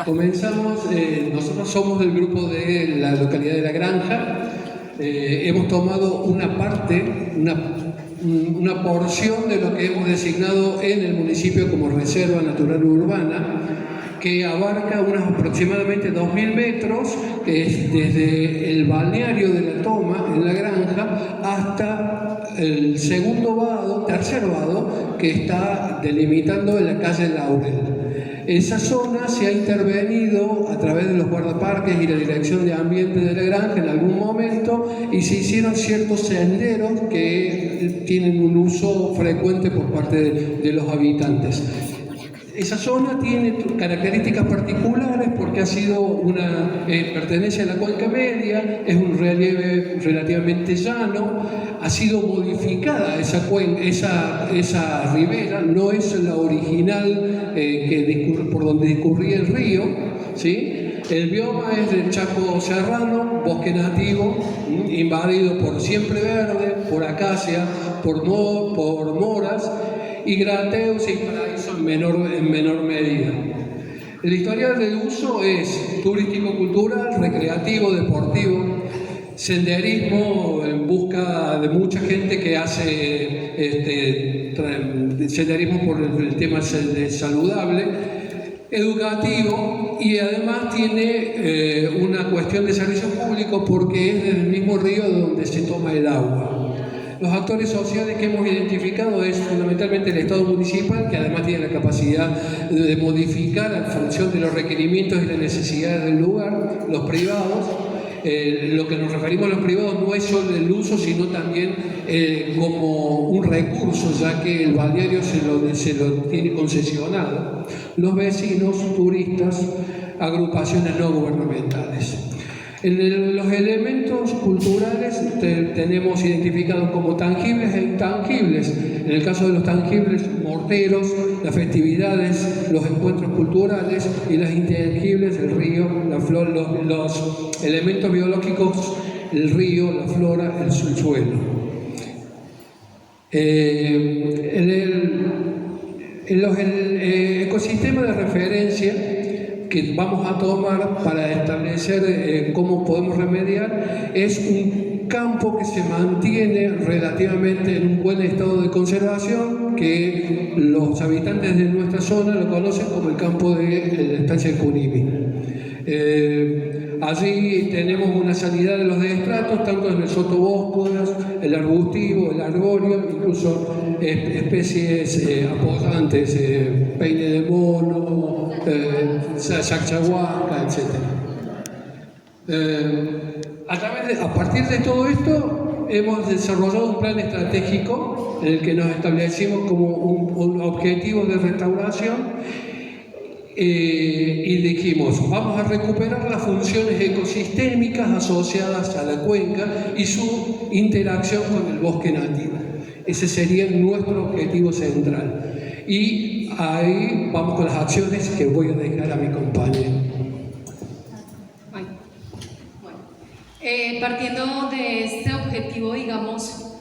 Comenzamos, nosotros somos del grupo de la localidad de La Granja. Hemos tomado una parte, una porción de lo que hemos designado en el municipio como Reserva Natural Urbana, que abarca unos aproximadamente 2.000 metros, que es desde el balneario de La Toma, en La Granja, hasta el tercer vado, que está delimitando en la calle Laurel. Esa zona se ha intervenido a través de los guardaparques y la Dirección de Ambiente de La Granja en algún momento, y se hicieron ciertos senderos que tienen un uso frecuente por parte de los habitantes. Esa zona tiene características particulares porque ha sido pertenece a la cuenca media, es un relieve relativamente llano, ha sido modificada esa ribera, no es la original por donde discurría el río, ¿sí? El bioma es del Chaco serrano, bosque nativo, invadido por siempre verde, por acacia, por moras y grateos y paraíso en menor medida. El historial de uso es turístico-cultural, recreativo, deportivo, senderismo en busca de mucha gente que hace senderismo por el tema saludable, educativo, y además tiene una cuestión de servicio público porque es del mismo río donde se toma el agua. Los actores sociales que hemos identificado es fundamentalmente el Estado municipal, que además tiene la capacidad de modificar en función de los requerimientos y las necesidades del lugar, los privados. Lo que nos referimos a los privados no es solo el uso, sino también como un recurso, ya que el balneario se lo tiene concesionado. Los vecinos, turistas, agrupaciones no gubernamentales. Los elementos culturales tenemos identificados como tangibles e intangibles. En el caso de los tangibles, morteros, las festividades, los encuentros culturales, y las intangibles, el río, la flor, los elementos biológicos, el río, la flora, el subsuelo. El ecosistema de referencia que vamos a tomar para establecer cómo podemos remediar es un campo que se mantiene relativamente en un buen estado de conservación, que los habitantes de nuestra zona lo conocen como el campo de la estancia de Cunimi. Allí tenemos una sanidad de los destratos, tanto en el sotoboscos, el arbustivo, el arbóreo, incluso especies apoyantes, peine de mono, sachahuaca, etc. A partir de todo esto, hemos desarrollado un plan estratégico en el que nos establecimos como un objetivo de restauración. Y dijimos, vamos a recuperar las funciones ecosistémicas asociadas a la cuenca y su interacción con el bosque nativo. Ese sería nuestro objetivo central. Y ahí vamos con las acciones que voy a dejar a mi compañero. Partiendo de este objetivo, digamos,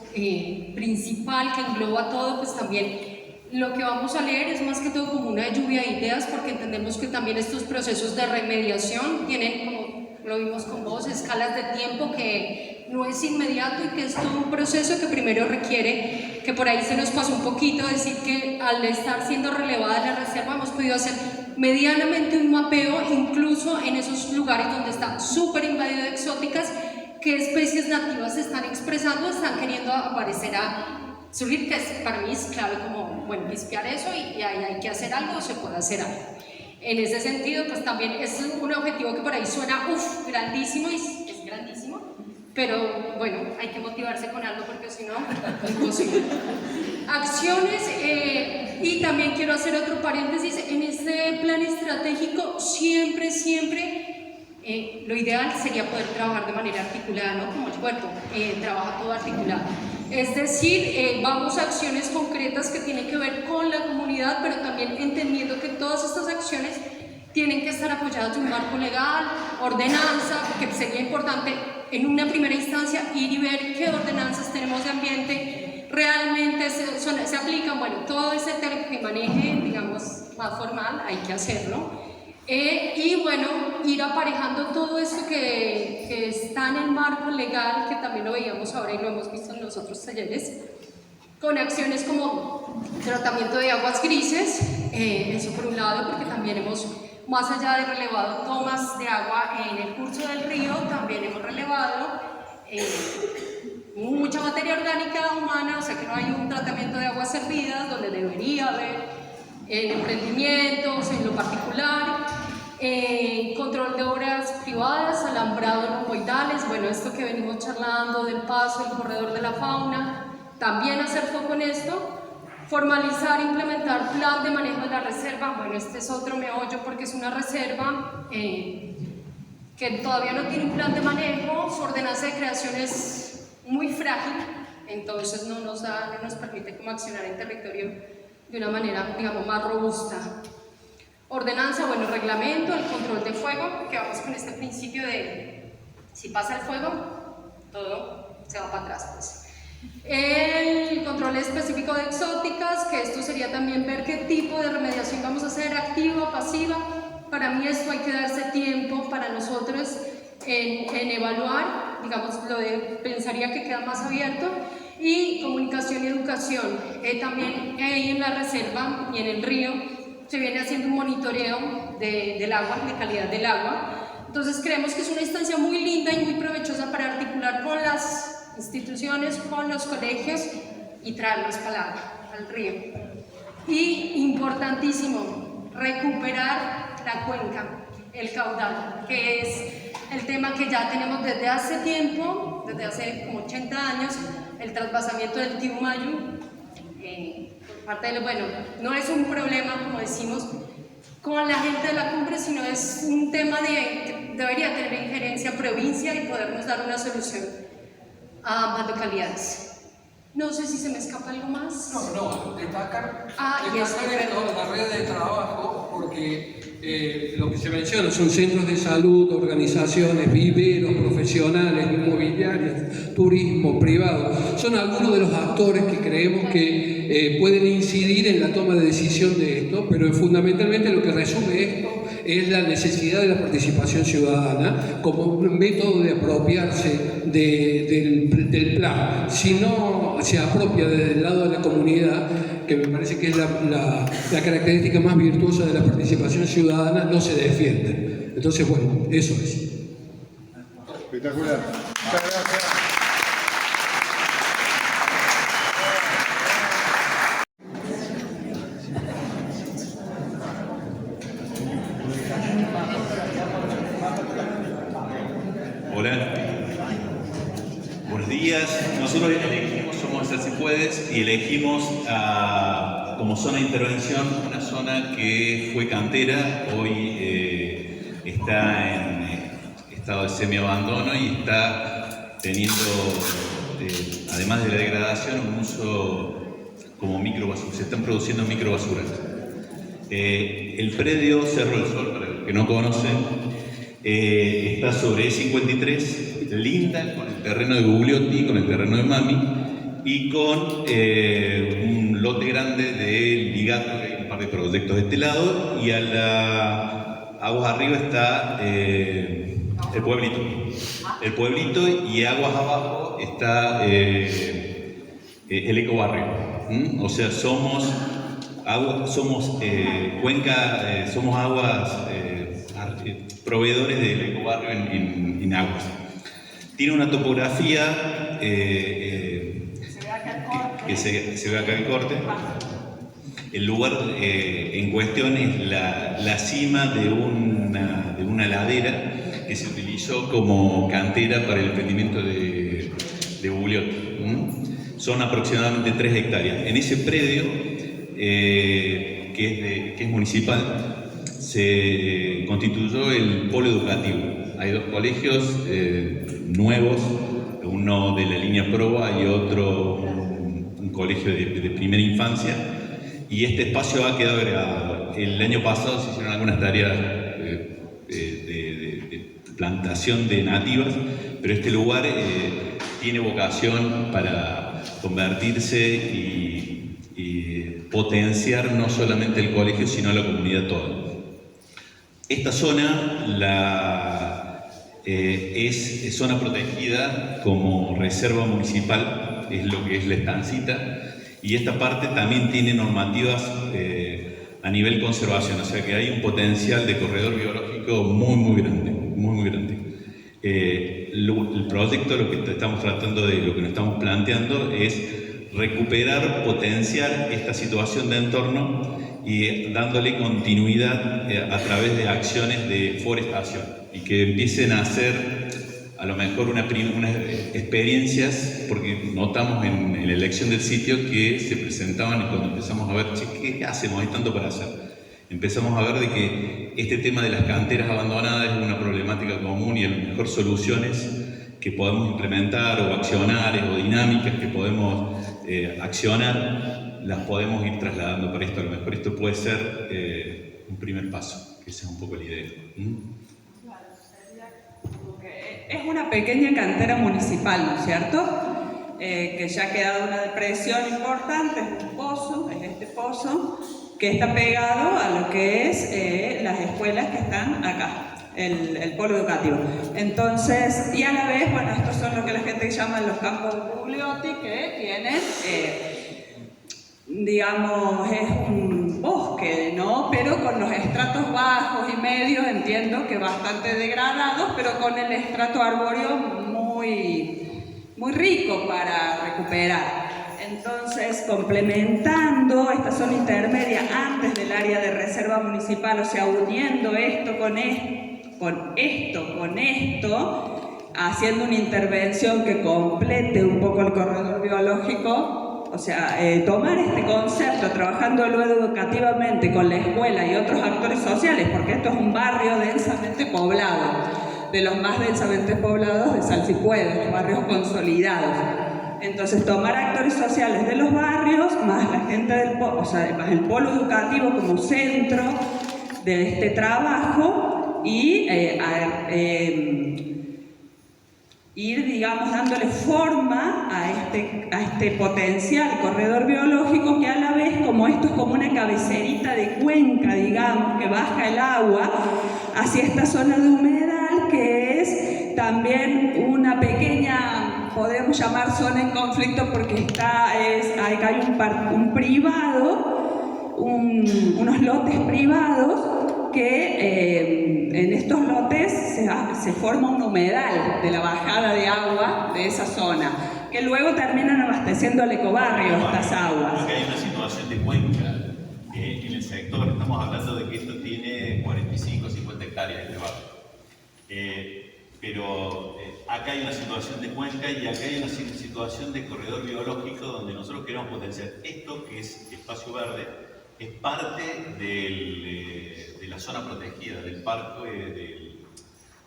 principal que engloba todo, pues también lo que vamos a leer es más que todo como una lluvia de ideas, porque entendemos que también estos procesos de remediación tienen, como lo vimos con vos, escalas de tiempo que no es inmediato y que es todo un proceso que primero requiere, que por ahí se nos pasó un poquito decir que al estar siendo relevada la reserva hemos podido hacer medianamente un mapeo, incluso en esos lugares donde está súper invadido de exóticas, qué especies nativas se están expresando, están queriendo aparecer a surgir, que para mí es clave como, bueno, limpiar eso y ahí hay que hacer algo, se puede hacer algo. En ese sentido, pues también es un objetivo que por ahí suena, grandísimo, y es grandísimo, pero bueno, hay que motivarse con algo porque si no, imposible. Acciones, y también quiero hacer otro paréntesis, en este plan estratégico siempre, lo ideal sería poder trabajar de manera articulada, ¿no? Como el cuerpo trabaja todo articulado. Es decir, vamos a acciones concretas que tienen que ver con la comunidad, pero también entendiendo que todas estas acciones tienen que estar apoyadas de un marco legal, ordenanza, que sería importante en una primera instancia ir y ver qué ordenanzas tenemos de ambiente, realmente se aplican, bueno, todo ese tema que maneje, digamos, más formal, hay que hacerlo. Y bueno, ir aparejando todo esto que está en el marco legal, que también lo veíamos ahora y lo hemos visto en los otros talleres, con acciones como tratamiento de aguas grises, eso por un lado, porque también hemos, más allá de relevado tomas de agua en el curso del río, también hemos relevado mucha materia orgánica humana, o sea que no hay un tratamiento de aguas servidas donde debería haber emprendimientos en lo particular, control de obras privadas, alambrado romboidales, bueno, esto que venimos charlando del paso, el corredor de la fauna, también hacer foco en esto, formalizar e implementar plan de manejo de la reserva, bueno, este es otro meollo porque es una reserva que todavía no tiene un plan de manejo, su ordenanza de creación es muy frágil, entonces no nos permite como accionar en territorio de una manera, digamos, más robusta. Ordenanza, bueno, reglamento, el control de fuego, que vamos con este principio de si pasa el fuego, todo se va para atrás, pues. El control específico de exóticas, que esto sería también ver qué tipo de remediación vamos a hacer, activa, pasiva. Para mí esto hay que darse tiempo para nosotros en evaluar, digamos, pensaría que queda más abierto. Y comunicación y educación, también ahí en la reserva y en el río se viene haciendo un monitoreo del agua, de calidad del agua. Entonces creemos que es una instancia muy linda y muy provechosa para articular con las instituciones, con los colegios y traerlos para al río. Y importantísimo, recuperar la cuenca, el caudal, que es el tema que ya tenemos desde hace tiempo, desde hace como 80 años, el trasvasamiento del Tiumayu, por parte de, bueno, no es un problema, como decimos, con la gente de la cumbre, sino es un tema que debería tener injerencia provincia y podernos dar una solución a ambas localidades. No sé si se me escapa algo más. No, destacar esto, la red de trabajo, porque lo que se menciona son centros de salud, organizaciones, viveros, profesionales, inmobiliarias, turismo, privado. Son algunos de los actores que creemos que pueden incidir en la toma de decisión de esto, pero fundamentalmente lo que resume esto es la necesidad de la participación ciudadana como un método de apropiarse del plan. Si no se apropia desde el lado de la comunidad, que me parece que es la característica más virtuosa de la participación ciudadana, no se defiende. Entonces, bueno, eso es. Espectacular. Muchas gracias. Hola, buenos días. Nosotros elegimos, somos Hacer Si Puedes, y elegimos como zona de intervención una zona que fue cantera, hoy está en estado de semi-abandono y está teniendo, además de la degradación, un uso como microbasura. Se están produciendo microbasuras. El predio Cerro del Sol, para los que no conocen, está sobre E53, linda con el terreno de Gugliotti, con el terreno de Mami y con un lote grande de Ligato, que hay un par de proyectos de este lado, y a la aguas arriba está el pueblito, y aguas abajo está el ecobarrio. O sea, somos cuenca, somos aguas proveedores del ecobarrio en aguas. Tiene una topografía que se ve acá el corte. El lugar en cuestión es la cima de una ladera que se utilizó como cantera para el emprendimiento de Gugliotti. Son aproximadamente 3 hectáreas. En ese predio, que es municipal, se constituyó el polo educativo. Hay 2 colegios nuevos, uno de la línea Proa y otro un colegio de primera infancia, y este espacio ha quedado agregado. El año pasado se hicieron algunas tareas de plantación de nativas, pero este lugar tiene vocación para convertirse y potenciar no solamente el colegio, sino la comunidad toda. Esta zona es zona protegida como reserva municipal, es lo que es la Estancita, y esta parte también tiene normativas a nivel conservación, o sea que hay un potencial de corredor biológico muy grande, muy grande. El proyecto, lo que estamos tratando de, lo que nos estamos planteando es recuperar, potenciar esta situación de entorno y dándole continuidad a través de acciones de forestación y que empiecen a hacer a lo mejor unas experiencias, porque notamos en la elección del sitio que se presentaban y cuando empezamos a ver, che, ¿qué hacemos? Hay tanto para hacer. Empezamos a ver de que este tema de las canteras abandonadas es una problemática común y a lo mejor soluciones que podemos implementar o accionar o dinámicas que podemos accionar, las podemos ir trasladando para esto. A lo mejor esto puede ser un primer paso, que esa es un poco la idea. Es una pequeña cantera municipal, ¿no es cierto? Que ya ha quedado una depresión importante, es un pozo, es este pozo, que está pegado a lo que es las escuelas que están acá, el polo educativo. Entonces, y a la vez, bueno, estos son lo que la gente llama los campos de Bugliotti, que tienen, digamos, es un bosque, ¿no? Pero con los estratos bajos y medios, entiendo que bastante degradados, pero con el estrato arbóreo muy rico para recuperar. Entonces, complementando esta zona intermedia antes del área de reserva municipal, o sea, uniendo esto con esto, haciendo una intervención que complete un poco el corredor biológico, o sea, tomar este concepto, trabajándolo educativamente con la escuela y otros actores sociales, porque esto es un barrio densamente poblado, de los más densamente poblados de Salsipuedes, barrios consolidados. Entonces, tomar actores sociales de los barrios, más la gente del polo, o sea, más el polo educativo como centro de este trabajo y ir, digamos, dándole forma a este potencial corredor biológico que a la vez, como esto es como una cabecerita de cuenca, digamos, que baja el agua hacia esta zona de humedal, que es también una pequeña, podemos llamar zona en conflicto porque acá hay un privado, unos lotes privados que en estos lotes se forma un humedal de la bajada de agua de esa zona, que luego terminan abasteciendo al ecobarrio estas aguas. Creo que hay una situación de cuenca en el sector. Estamos hablando de que esto tiene 45 o 50 hectáreas de barrio. Pero acá hay una situación de cuenca y acá hay una situación de corredor biológico donde nosotros queremos potenciar esto que es espacio verde, es parte de la zona protegida, del parque,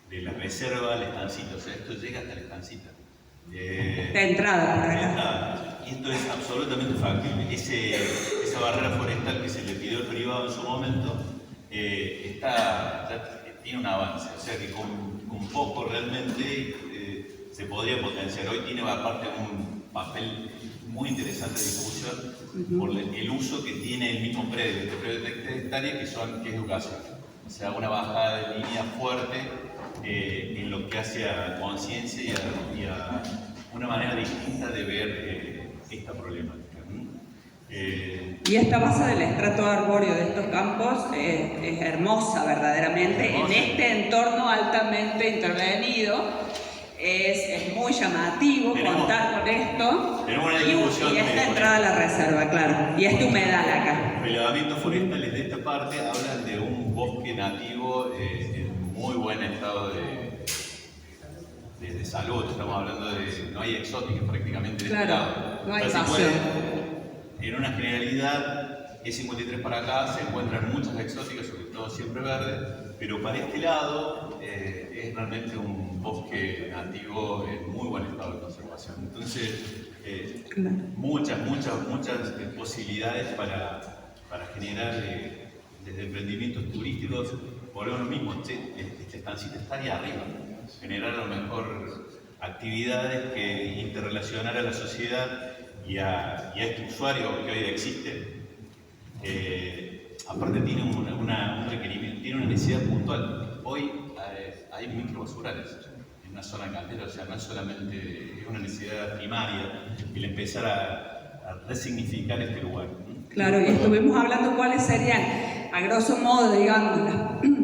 de la reserva, la Estancita, o sea, esto llega hasta la Estancita. De entrada por acá. Y esto es absolutamente factible. Esa barrera forestal que se le pidió al privado en su momento ya tiene un avance, o sea que con poco realmente se podría potenciar. Hoy tiene aparte un papel muy interesante de discusión por el uso que tiene el mismo predio, este predio de 3 hectáreas que es educación. O sea, una bajada de línea fuerte en lo que hace a conciencia y a una manera distinta de ver esta problemática. Y esta base del estrato arbóreo de estos campos es hermosa verdaderamente, en este entorno altamente intervenido. Es muy llamativo contar con esto. Tenemos una discusión y esta entrada a la reserva, claro. Y este humedal acá. Los relevamientos forestales de esta parte hablan de un bosque nativo en muy buen estado de salud. Estamos hablando de no hay exóticas prácticamente de este lado. No hay pasión. En una generalidad, E53 para acá se encuentran muchas exóticas, sobre todo siempre verdes, pero para este lado es realmente un bosque nativo en muy buen estado de conservación. Entonces, muchas posibilidades para generar desde emprendimientos turísticos, volvemos a lo mismo, esta estancita está ahí arriba, generar a lo mejor actividades que interrelacionar a la sociedad y a este usuario que hoy existe. Aparte tiene un requerimiento, tiene una necesidad puntual. Hoy hay microbasurales en una zona cantera, o sea, no es solamente es una necesidad primaria el empezar a resignificar este lugar. Claro, y estuvimos hablando cuáles serían, a grosso modo, digamos,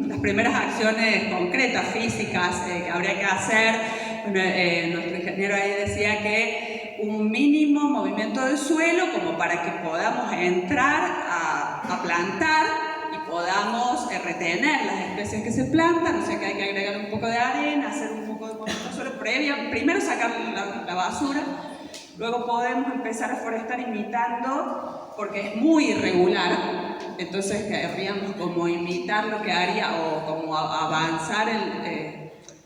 las primeras acciones concretas, físicas, que habría que hacer. Bueno, nuestro ingeniero ahí decía que un mínimo movimiento del suelo como para que podamos entrar a plantar y podamos retener las especies que se plantan, o sea que hay que agregar un poco de arena, hacer un poco de movimiento del suelo primero sacar la basura. Luego podemos empezar a forestar imitando, porque es muy irregular, entonces querríamos como imitar lo que haría, o como avanzar,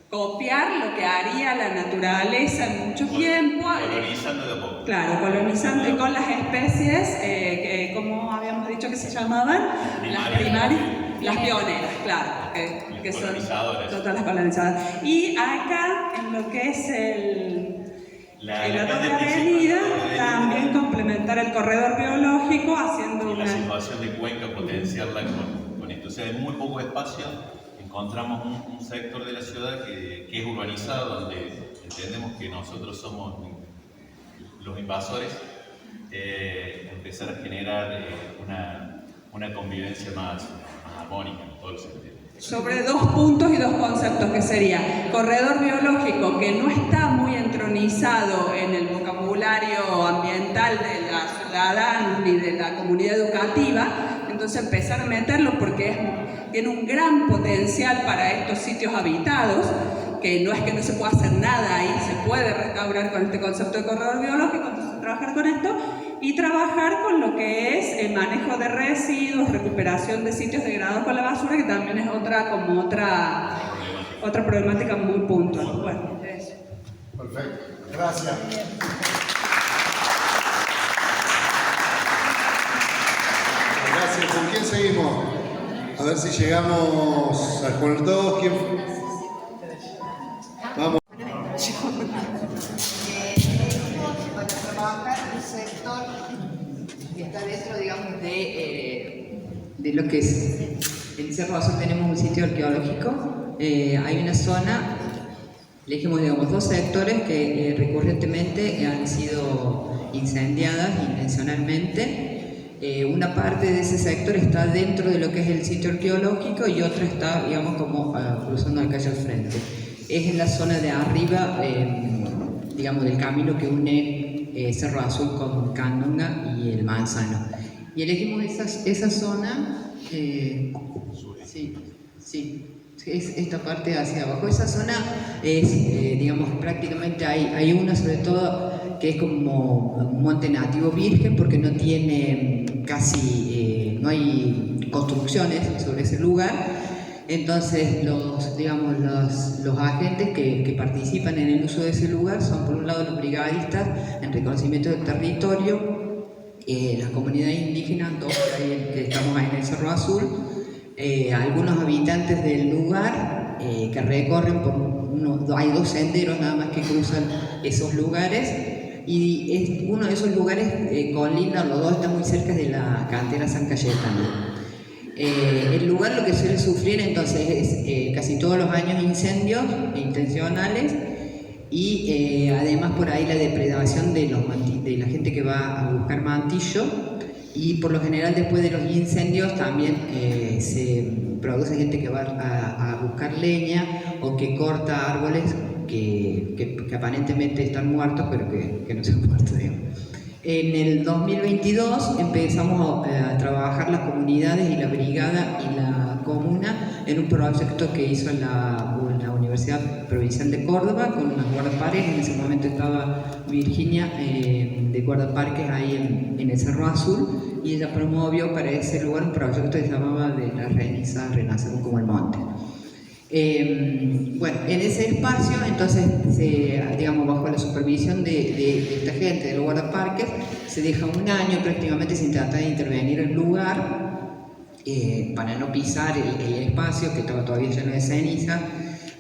copiar lo que haría la naturaleza en mucho tiempo. Colonizando de a poco. Claro, colonizando y con las especies, que como habíamos dicho que se llamaban, las primarias, las pioneras, claro, que son todas las colonizadoras. Y acá, en lo que es la otra avenida, también complementar el corredor biológico haciendo la situación de Cuenca, potenciarla con esto. O sea, en muy poco espacio encontramos un sector de la ciudad que es urbanizado, donde entendemos que nosotros somos los invasores, empezar a generar una convivencia más armónica en todos los sentidos. Sobre 2 puntos y 2 conceptos, que sería corredor biológico, que no está muy entronizado en el vocabulario ambiental de los ciudadanos ni de la comunidad educativa, entonces empezar a meterlo porque tiene un gran potencial para estos sitios habitados, que no es que no se pueda hacer nada ahí, se puede restaurar con este concepto de corredor biológico, entonces trabajar con esto y trabajar con lo que es el manejo de residuos, recuperación de sitios degradados con la basura, que también es otra problemática muy puntual. Bueno, eso. Perfecto. Gracias. Gracias. ¿Con quién seguimos? A ver si llegamos a poner todos. ¿Quién? Vamos. Para trabajar un sector que está dentro, digamos, de lo que es en Cerro Azul. Tenemos un sitio arqueológico, hay una zona, elegimos, digamos, 2 sectores que recurrentemente han sido incendiadas intencionalmente. Una parte de ese sector está dentro de lo que es el sitio arqueológico y otra está, digamos, como cruzando la calle al frente. Es en la zona de arriba, digamos, del camino que une Cerro Azul con Candonga y el Manzano. Y elegimos esa zona, es esta parte hacia abajo. Esa zona es, digamos, prácticamente hay una, sobre todo, que es como un monte nativo virgen, porque no tiene no hay construcciones sobre ese lugar. Entonces, los agentes que participan en el uso de ese lugar son, por un lado, los brigadistas en reconocimiento del territorio, las comunidades indígenas, 2 que estamos ahí en el Cerro Azul, algunos habitantes del lugar que recorren hay 2 senderos nada más que cruzan esos lugares, y uno de esos lugares colinda, los 2 están muy cerca de la cantera San Cayetano. El lugar lo que suele sufrir entonces es casi todos los años incendios intencionales y además por ahí la depredación de la gente que va a buscar mantillo, y por lo general después de los incendios también se produce gente que va a buscar leña o que corta árboles que aparentemente están muertos pero que no se han muerto, digamos. En el 2022 empezamos a trabajar las comunidades y la brigada y la comuna en un proyecto que hizo la Universidad Provincial de Córdoba con unas guardaparques. En ese momento estaba Virginia de guardaparques ahí en el Cerro Azul, y ella promovió para ese lugar un proyecto que se llamaba de la Renacer como el monte. Bueno, en ese espacio, entonces, digamos, bajo la supervisión de esta gente, de los guardaparques, se deja un año prácticamente sin tratar de intervenir el lugar, para no pisar el espacio que estaba todavía lleno de ceniza.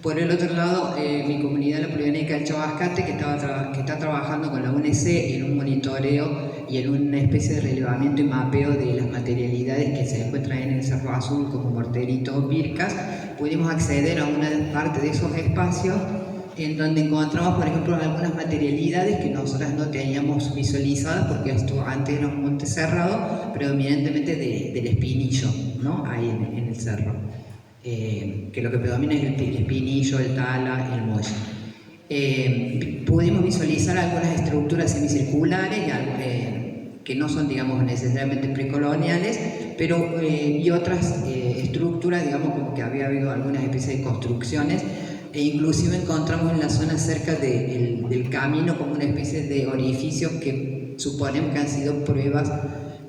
Por el otro lado, mi comunidad, la Polinémica del Chabascate, que está trabajando con la UNC en un monitoreo y en una especie de relevamiento y mapeo de las materialidades que se encuentran en el Cerro Azul, como morteritos, pircas, pudimos acceder a una parte de esos espacios en donde encontramos, por ejemplo, algunas materialidades que nosotras no teníamos visualizadas, porque esto antes era un monte cerrado, predominantemente del espinillo, ¿no? Ahí en el cerro. Que lo que predomina es el espinillo, el tala, el molle. Pudimos visualizar algunas estructuras semicirculares que no son, digamos, necesariamente precoloniales, pero y otras estructuras, digamos, como que había habido algunas especies de construcciones, e inclusive encontramos en la zona cerca del camino como una especie de orificios que suponemos que han sido pruebas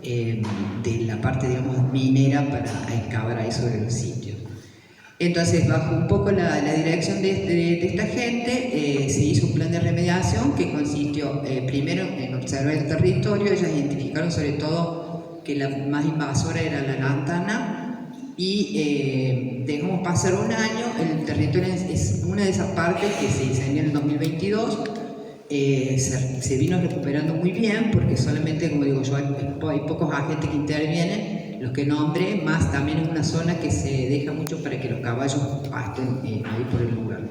de la parte, digamos, minera para excavar ahí sobre los sitios. Entonces, bajo un poco la dirección de esta gente, se hizo un plan de remediación que consistió primero en observar el territorio. Ellos identificaron sobre todo que la más invasora era la lantana, y dejamos pasar un año. El territorio es una de esas partes que se incendió en el 2022. Se vino recuperando muy bien, porque solamente, como digo yo, hay pocos agentes que intervienen, los que nombré, más también es una zona que se deja mucho para que los caballos pasten ahí por el lugar.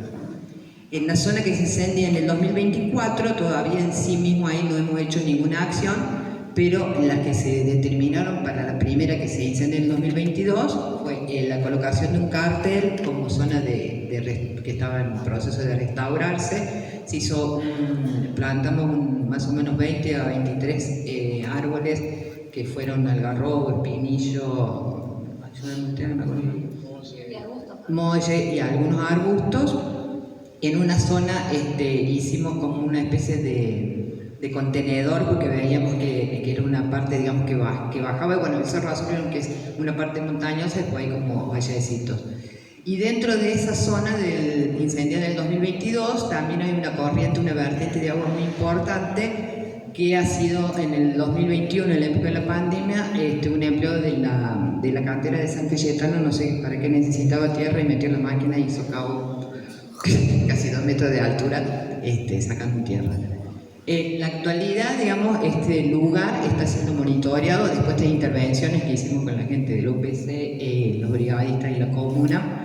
En la zona que se incendia en el 2024, todavía en sí mismo ahí no hemos hecho ninguna acción, pero las que se determinaron para la primera que se incendia en el 2022 fue la colocación de un cartel como zona que estaba en proceso de restaurarse. Se hizo, plantamos más o menos 20 a 23 árboles que fueron algarrobo, espinillo, molle y algunos arbustos. En una zona hicimos como una especie de contenedor, porque veíamos que era una parte, digamos, que bajaba. Bueno, el Cerro Azul, que es una parte montañosa, después hay como vallecitos. Y dentro de esa zona del incendio del 2022 también hay una corriente, una vertiente de agua muy importante, que ha sido en el 2021, en la época de la pandemia, un empleo de la cantera de San Cayetano, no sé para qué necesitaba tierra, y metió la máquina y socavó casi 2 metros de altura, sacando tierra. En la actualidad, digamos, este lugar está siendo monitoreado después de intervenciones que hicimos con la gente del UPC, los brigadistas y la comuna.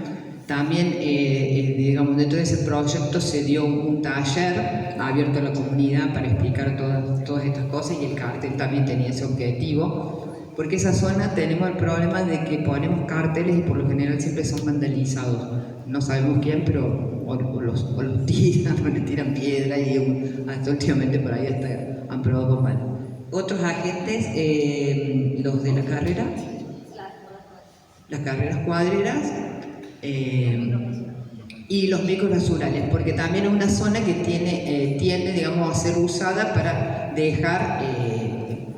También, digamos, dentro de ese proyecto se dio un taller abierto a la comunidad para explicar todas estas cosas, y el cartel también tenía ese objetivo, porque esa zona tenemos el problema de que ponemos carteles y por lo general siempre son vandalizados. No sabemos quién, pero o los tiran, o le tiran piedra, y hasta últimamente por ahí han probado con mal. Otros agentes, los de la carrera, las carreras cuadreras, y los micros basurales, porque también es una zona que tiende, digamos, a ser usada para dejar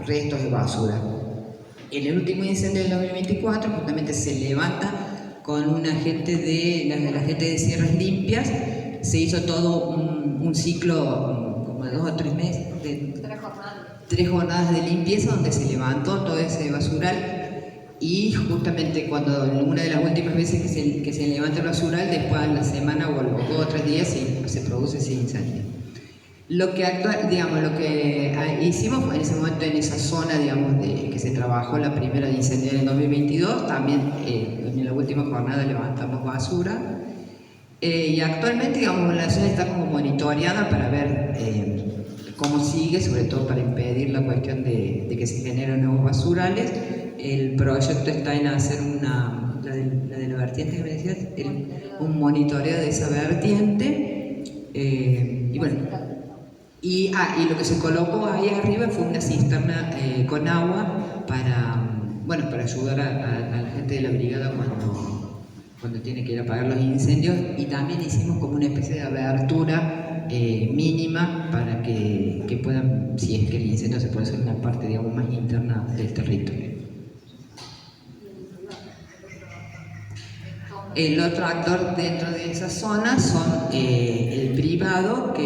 restos de basura. En el último incendio del 2024, justamente se levanta con un agente la gente de Sierras Limpias. Se hizo todo un ciclo como de 2 o 3 meses, 3 jornadas de limpieza, donde se levantó todo ese basural. Y justamente cuando una de las últimas veces que se levanta el basural, después de la semana o 2 o 3 días se produce ese incendio. Lo que hicimos en ese momento, en esa zona, digamos, que se trabajó la primera de incendio en el 2022, también en la última jornada levantamos basura. Y actualmente, digamos, la zona está como monitoreada para ver cómo sigue, sobre todo para impedir la cuestión de que se generen nuevos basurales. El proyecto está en hacer la de la vertiente que me decías, un monitoreo de esa vertiente. Y bueno, y lo que se colocó ahí arriba fue una cisterna con agua para ayudar a la gente de la brigada cuando tiene que ir a apagar los incendios. Y también hicimos como una especie de abertura mínima para que puedan, si es que el incendio se puede hacer en una parte, digamos, más interna del territorio. El otro actor dentro de esa zona son el privado, que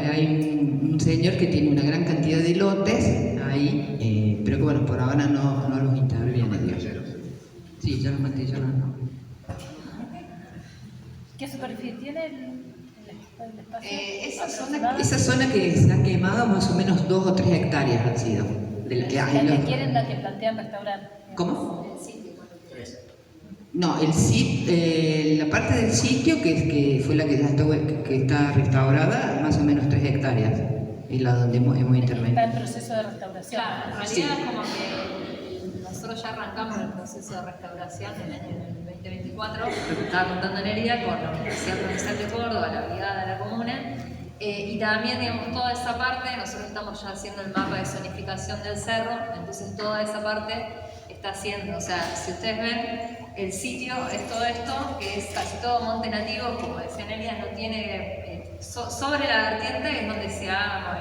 hay un señor que tiene una gran cantidad de lotes ahí, pero que bueno, por ahora no los interviene, digamos. Sí, ya los maté, ya no. ¿Qué superficie tiene el Esa zona que se ha quemado, más o menos 2 o 3 hectáreas han sido. La que quieren, la que plantean restaurar. ¿Cómo? No, la parte del sitio, que fue la que ya está restaurada, más o menos 3 hectáreas, es la donde hemos intervenido. Está en proceso de restauración. Claro, en realidad es como que nosotros ya arrancamos el proceso de restauración en el año 2024, estaba contando Nereida, con la Universidad Provincial de Córdoba, la Brigada de la Comuna, y también, digamos, toda esa parte, nosotros estamos ya haciendo el mapa de zonificación del cerro, entonces toda esa parte está haciendo, o sea, si ustedes ven, el sitio es todo esto, que es casi todo monte nativo, como decía Nelia, no tiene, sobre la vertiente es donde se ha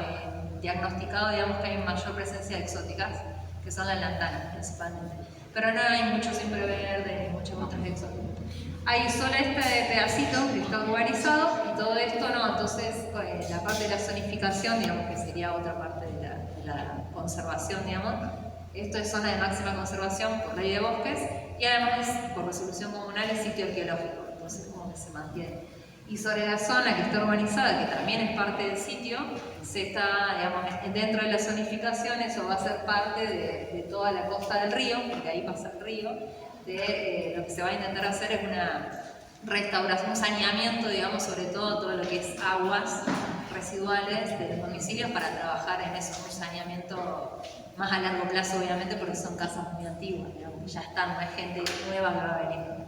diagnosticado, digamos, que hay mayor presencia de exóticas, que son las lantanas principalmente, pero no hay mucho siempreverde ni muchas otras exóticas. Hay solo este pedacito que está urbanizado y todo esto no, entonces la parte de la zonificación, digamos, que sería otra parte de la conservación, digamos, esto es zona de máxima conservación por ley de bosques y además por resolución comunal es sitio arqueológico, entonces como que se mantiene. Y sobre la zona que está urbanizada, que también es parte del sitio, se está, digamos, dentro de la zonificación, eso va a ser parte de toda la costa del río, porque ahí pasa el río, lo que se va a intentar hacer es una restauración, un saneamiento, digamos, sobre todo lo que es aguas residuales de los domicilios para trabajar en eso, un saneamiento más a largo plazo, obviamente, porque son casas muy antiguas, digamos, que ya están, no hay gente nueva que va a venir.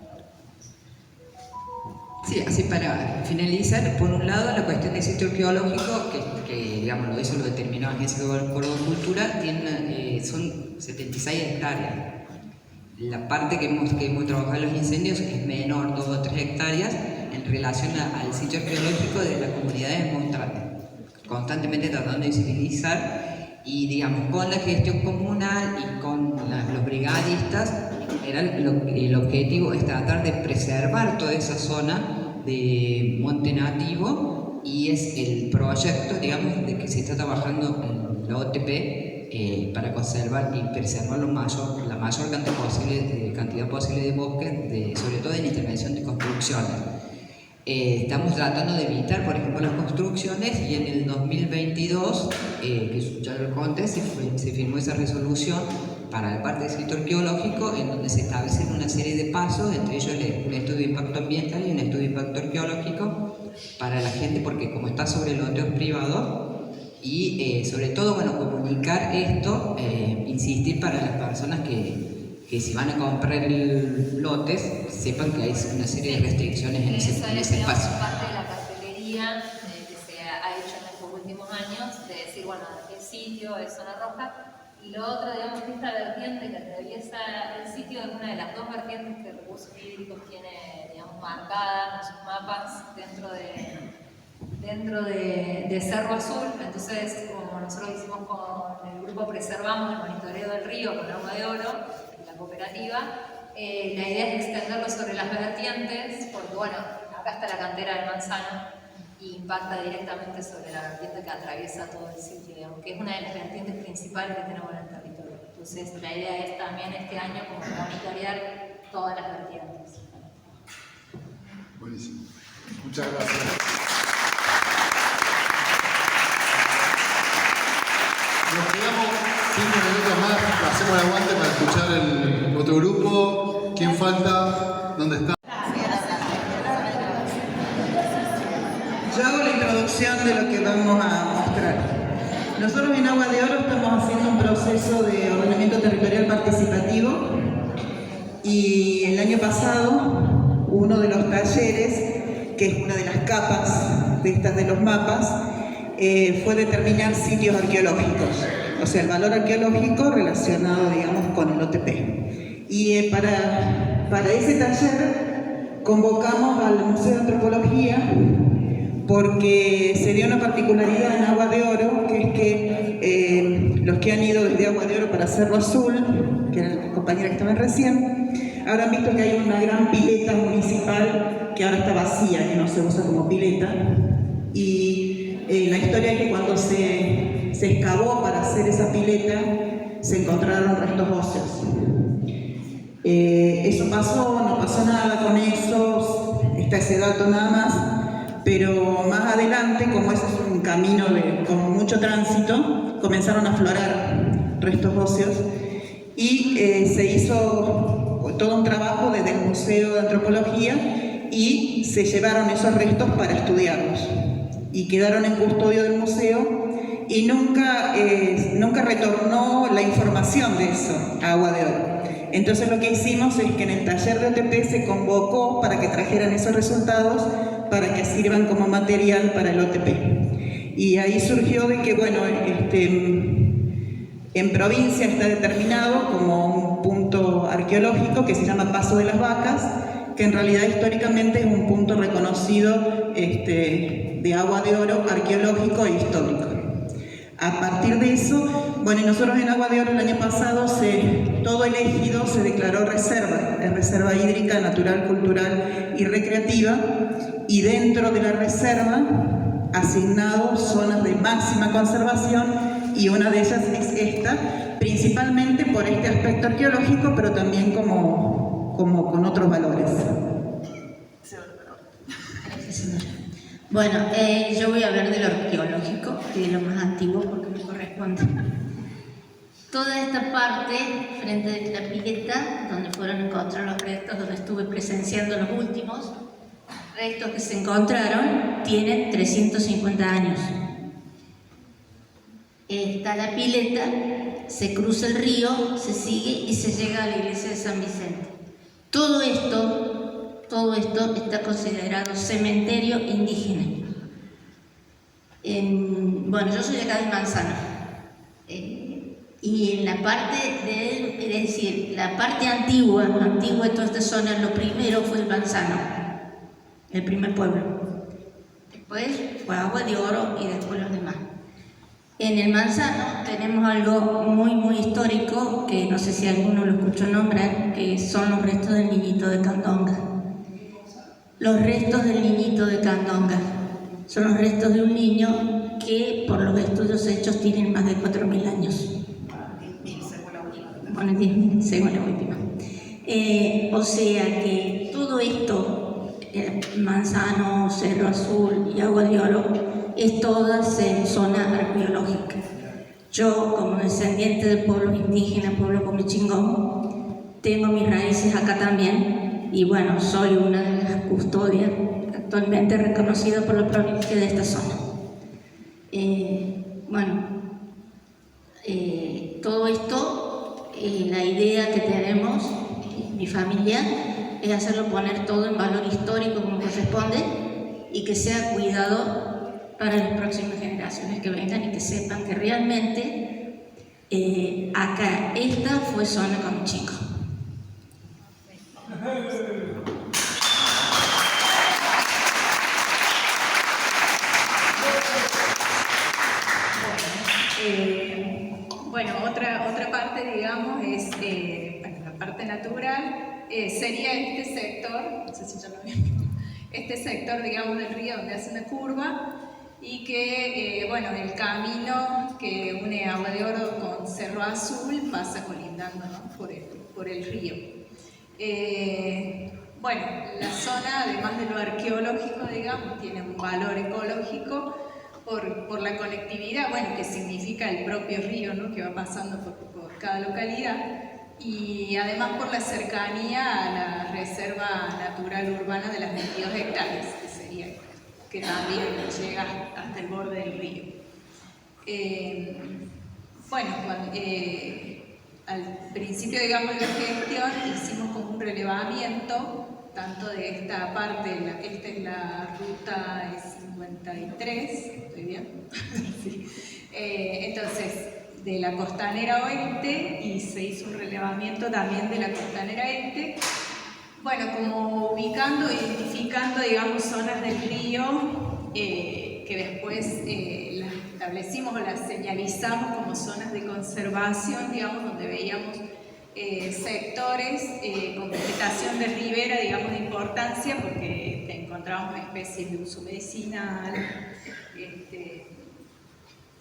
Sí, así para finalizar, por un lado la cuestión del sitio arqueológico, que digamos, eso lo determinó la Agencia de Cultura, son 76 hectáreas. La parte que hemos trabajado en los incendios es menor, 2 o 3 hectáreas, en relación al sitio arqueológico de las comunidades montanas, constantemente tratando de visibilizar y, digamos, con la gestión comunal y con los brigadistas, el objetivo es tratar de preservar toda esa zona de monte nativo y es el proyecto, digamos, de que se está trabajando en la OTP para conservar y preservar la mayor cantidad posible de bosques, sobre todo en intervención de construcciones. Estamos tratando de evitar, por ejemplo, las construcciones y en el 2022, que ya lo conté, se firmó esa resolución para la parte del sitio arqueológico en donde se establecen una serie de pasos, entre ellos un estudio de impacto ambiental y un estudio de impacto arqueológico para la gente, porque como está sobre lotes privados, y sobre todo, bueno, comunicar esto, insistir para las personas que si van a comprar lotes, sepan que hay una serie de restricciones en ese espacio. Parte de la cartelería que se ha hecho en estos últimos años, de decir, bueno, el sitio es zona roja, y lo otro, digamos, que esta vertiente que atraviesa el sitio es una de las dos vertientes que Recursos Hídricos tiene, digamos, marcadas en sus mapas dentro de Cerro Azul. Entonces, como nosotros hicimos con el grupo Preservamos el monitoreo del río con Agua de Oro, la cooperativa, la idea es extenderlo sobre las vertientes, porque bueno, acá está la cantera de Manzano y impacta directamente sobre la vertiente que atraviesa todo el sitio, digamos, que es una de las vertientes principales que tenemos en el territorio. Entonces, la idea es también este año como monitorear todas las vertientes. Buenísimo. Muchas gracias. Nos quedamos 5 minutos más, hacemos el aguante para escuchar el otro grupo. ¿Quién falta? ¿Dónde está? Yo hago la introducción de lo que vamos a mostrar. Nosotros en Agua de Oro estamos haciendo un proceso de ordenamiento territorial participativo y el año pasado uno de los talleres, que es una de las capas de los mapas, fue determinar sitios arqueológicos, o sea, el valor arqueológico relacionado, digamos, con el OTP. Y para ese taller convocamos al Museo de Antropología porque se dio una particularidad en Agua de Oro, que es que los que han ido desde Agua de Oro para Cerro Azul, que era la compañera que estaba recién, habrán visto que hay una gran pileta municipal que ahora está vacía, que no se usa como pileta, y la historia es que cuando se excavó para hacer esa pileta se encontraron restos óseos. Eso pasó, no pasó nada con eso, está ese dato nada más, pero más adelante, como ese es un camino con mucho tránsito, comenzaron a aflorar restos óseos y se hizo todo un trabajo desde el Museo de Antropología y se llevaron esos restos para estudiarlos y quedaron en custodio del museo y nunca retornó la información de eso a Agua de Oro. Entonces lo que hicimos es que en el taller de OTP se convocó para que trajeran esos resultados para que sirvan como material para el OTP. Y ahí surgió de que, bueno, en provincia está determinado como un punto arqueológico que se llama Paso de las Vacas, que en realidad históricamente es un punto reconocido de Agua de Oro arqueológico e histórico. A partir de eso, bueno, y nosotros en Agua de Oro el año pasado todo el ejido se declaró reserva hídrica, natural, cultural y recreativa, y dentro de la reserva asignado zonas de máxima conservación, y una de ellas es esta, principalmente por este aspecto arqueológico, pero también como con otros valores. Bueno, yo voy a hablar de lo arqueológico y de lo más antiguo porque me corresponde. Toda esta parte, frente de la pileta, donde fueron encontrados los restos, donde estuve presenciando los últimos restos que se encontraron, tienen 350 años. Está la pileta, se cruza el río, se sigue y se llega a la iglesia de San Vicente. Todo esto está considerado cementerio indígena. Bueno, yo soy de acá de Manzano. Y en la parte es decir, la parte antigua de toda esta zona, lo primero fue el Manzano, el primer pueblo. Después fue Agua de Oro y después los demás. En el Manzano tenemos algo muy, muy histórico, que no sé si alguno lo escuchó nombrar, que son los restos del niñito de Candonga. Los restos del niñito de Candonga son los restos de un niño que, por los estudios hechos, tienen más de 4.000 años. Bueno, 10.000 según la última. O sea que todo esto, Manzano, Cerro Azul y Agua de Oro, es toda zona arqueológica. Yo, como descendiente del pueblo indígena, pueblo Comechingón, tengo mis raíces acá también, y bueno, soy una de las custodias actualmente reconocida por la provincia de esta zona. Todo esto, la idea que tenemos, mi familia, es hacerlo poner todo en valor histórico como corresponde y que sea cuidado para las próximas generaciones que vengan y que sepan que realmente acá esta fue zona Comechingo. Bueno, otra parte, digamos, es la parte natural, sería este sector, no sé si ya lo habían visto, este sector, digamos, del río donde hace una curva y que, bueno, el camino que une Agua de Oro con Cerro Azul pasa colindando, ¿no?, por el río. Bueno, la zona, además de lo arqueológico, digamos, tiene un valor ecológico por la conectividad, bueno, que significa el propio río, ¿no?, que va pasando por cada localidad, y además por la cercanía a la Reserva Natural Urbana de las 22 hectáreas, que también llega hasta el borde del río. Al principio, digamos, de la gestión hicimos como un relevamiento tanto de esta parte, esta es la ruta 53, ¿estoy bien? Sí. Entonces, de la costanera oeste, y se hizo un relevamiento también de la costanera este, bueno, como ubicando, identificando, digamos, zonas del río que después las establecimos o las señalizamos como zonas de conservación, digamos, donde veíamos sectores con vegetación de ribera, digamos, de importancia, porque encontramos especies de uso medicinal,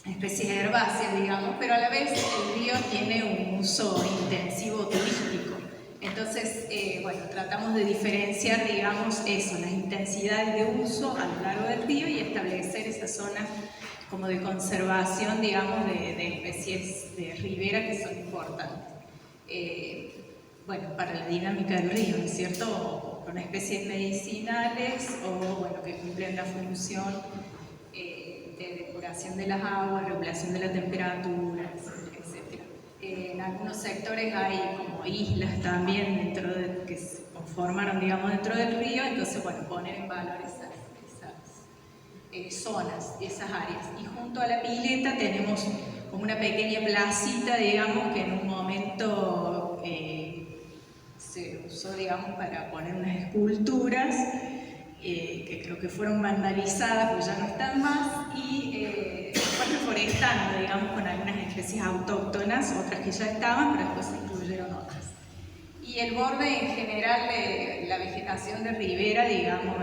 especies herbáceas, digamos, pero a la vez el río tiene un uso intensivo turístico. Entonces, bueno, tratamos de diferenciar, digamos, eso, las intensidades de uso a lo largo del río y establecer esas zonas como de conservación, digamos, de especies de ribera que son importantes. Bueno, para la dinámica del río, ¿no es cierto? O con especies medicinales o, bueno, que cumplen la función de depuración de las aguas, regulación de la temperatura, etc. En algunos sectores hay como islas también dentro de, que se conformaron, digamos, dentro del río, entonces, bueno, poner en valor esas zonas, esas áreas. Y junto a la pileta tenemos como una pequeña placita, digamos, que en un momento se usó, digamos, para poner unas esculturas que creo que fueron vandalizadas, pues ya no están más, y fue reforestando, digamos, con algunas especies autóctonas, otras que ya estaban, pero después se incluyeron otras. Y el borde en general, la vegetación de ribera, digamos,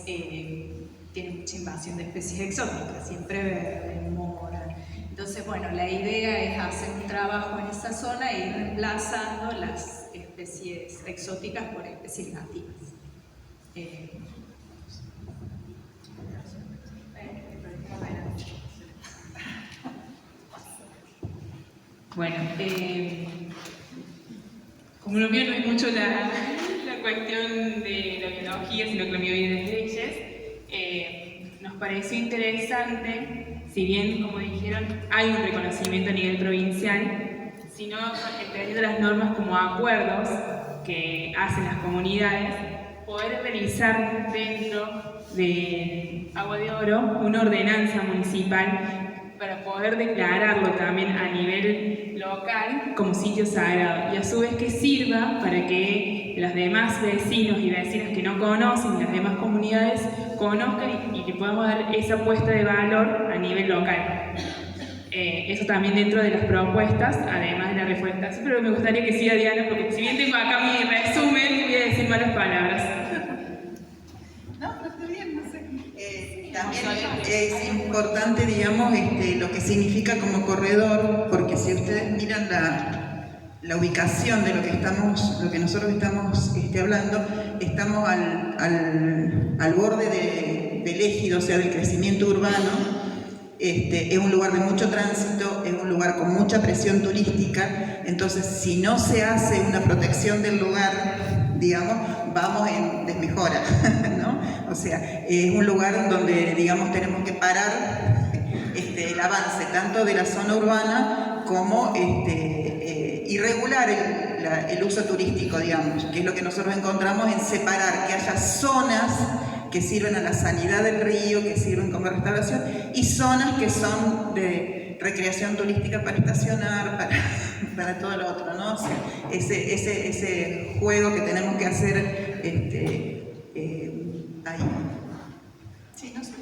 tiene mucha invasión de especies exóticas, siempre verde, mora. Entonces, bueno, la idea es hacer un trabajo en esa zona e ir reemplazando las especies exóticas por especies nativas. Bueno, como lo mío no es mucho la cuestión de la biología, sino que lo mío viene de leyes, nos pareció interesante, si bien, como dijeron, hay un reconocimiento a nivel provincial, sino entendiendo las normas como acuerdos que hacen las comunidades, poder realizar dentro de Agua de Oro una ordenanza municipal para poder declararlo también a nivel local como sitio sagrado y a su vez que sirva para que los demás vecinos y vecinas que no conocen y las demás comunidades conozcan y que podamos dar esa puesta de valor a nivel local. Eso también dentro de las propuestas, además de la reforestación, pero me gustaría que siga Diana, porque si bien tengo acá mi resumen, voy a decir malas palabras. No está bien, no sé. También es importante, digamos, lo que significa como corredor, porque si ustedes miran la ubicación de lo que nosotros estamos hablando, estamos al borde del ejido, o sea, del crecimiento urbano. Es un lugar de mucho tránsito, es un lugar con mucha presión turística, entonces si no se hace una protección del lugar, digamos, vamos en desmejora, ¿no? O sea, es un lugar donde, digamos, tenemos que parar el avance tanto de la zona urbana como y regular el uso turístico, digamos, que es lo que nosotros encontramos en separar, que haya zonas que sirven a la sanidad del río, que sirven como restauración, y zonas que son de recreación turística para estacionar, para todo lo otro, ¿no? O sea, ese juego que tenemos que hacer ahí. Sí, no sé.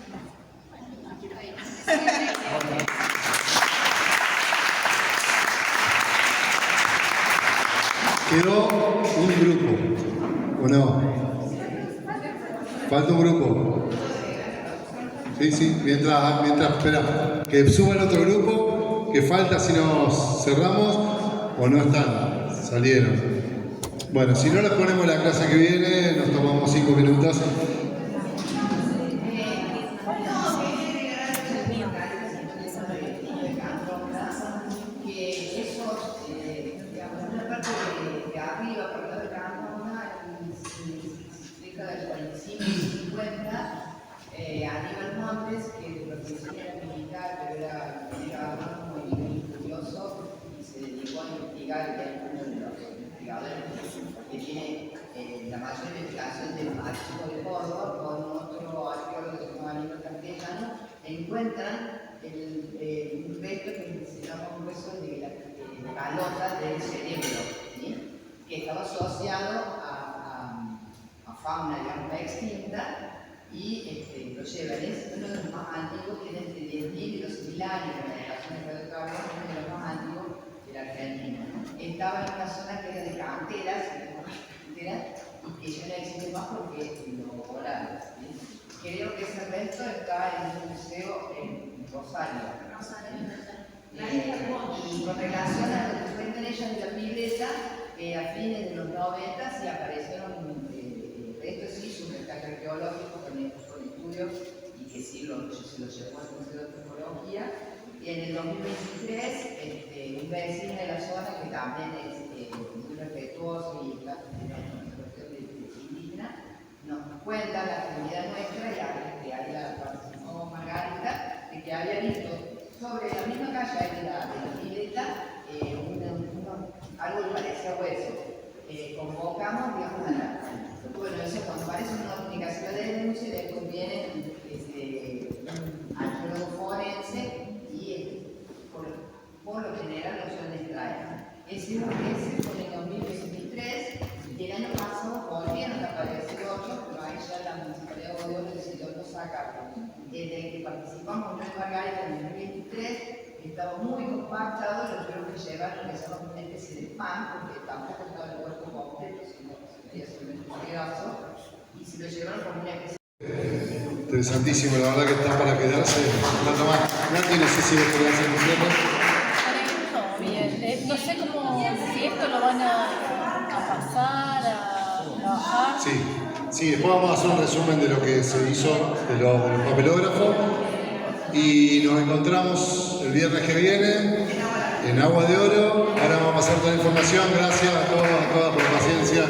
Quedó un grupo, ¿o no? Falta un grupo. Sí, mientras espera, que suba el otro grupo, que falta si nos cerramos o no están, salieron. Bueno, si no les ponemos la clase que viene, nos tomamos 5 minutos. Aníbal Montes, que lo que hacía era militar, pero era muy curioso y se dedicó a investigar, y es uno de los investigadores que tiene la mayor investigación del archivo de Córdoba, con otro arqueólogo que se llama Aníbal Castellano, encuentran un resto que se llama un hueso de la calota del cerebro, ¿sí? Que estaba asociado a fauna, digamos, extinta, y lo llevan. Es uno de los más antiguos, tiene entre 10.000 y 12.000 años, la generación de Pedro Cabral es uno de los más antiguos de la Argentina. Estaba en una zona que era de canteras, y que ya no existe más porque lo volaron. Creo que ese resto está en un museo en Rosario. Y con relación a lo que cuentan ellas de la pileta, a fines de los 90 sí aparecieron, esto sí es un rescate arqueológico con estudios y que sí se lo llevó al Museo de Antropología. Y en el 2023, un vecino de la zona que también es muy respetuoso y está en la cuestión de indígena, nos cuenta la comunidad nuestra y que ahí la participó Margarita, de que había visto sobre la misma calle de la pileta algo que parecía hueso. Convocamos, digamos, bueno, eso cuando aparece una notificación de denuncia, después viene un arqueólogo forense y por lo general lo suelen extraer. Ese fue en el 2023 y el año pasado volvieron a aparecer otros, pero ahí ya la Municipalidad de Godón decidió no sacarlo. Desde que participamos en Margarita en el 2023, estaba muy compactado, lo tuvieron que llevar a lo que se llama una especie de pan, porque tampoco estaba el cuerpo completo, sino que solamente un pedazo, y se lo llevaron como una especie. Interesantísimo, la verdad que está para quedarse. Nati, no sé si vos querés hacer un cierre. No, bien. No sé cómo, si esto lo van a pasar, a trabajar. Sí, después vamos a hacer un resumen de lo que se hizo de los papelógrafos y nos encontramos el viernes que viene en Agua de Oro. Ahora vamos a pasar toda la información. Gracias a todos por la paciencia.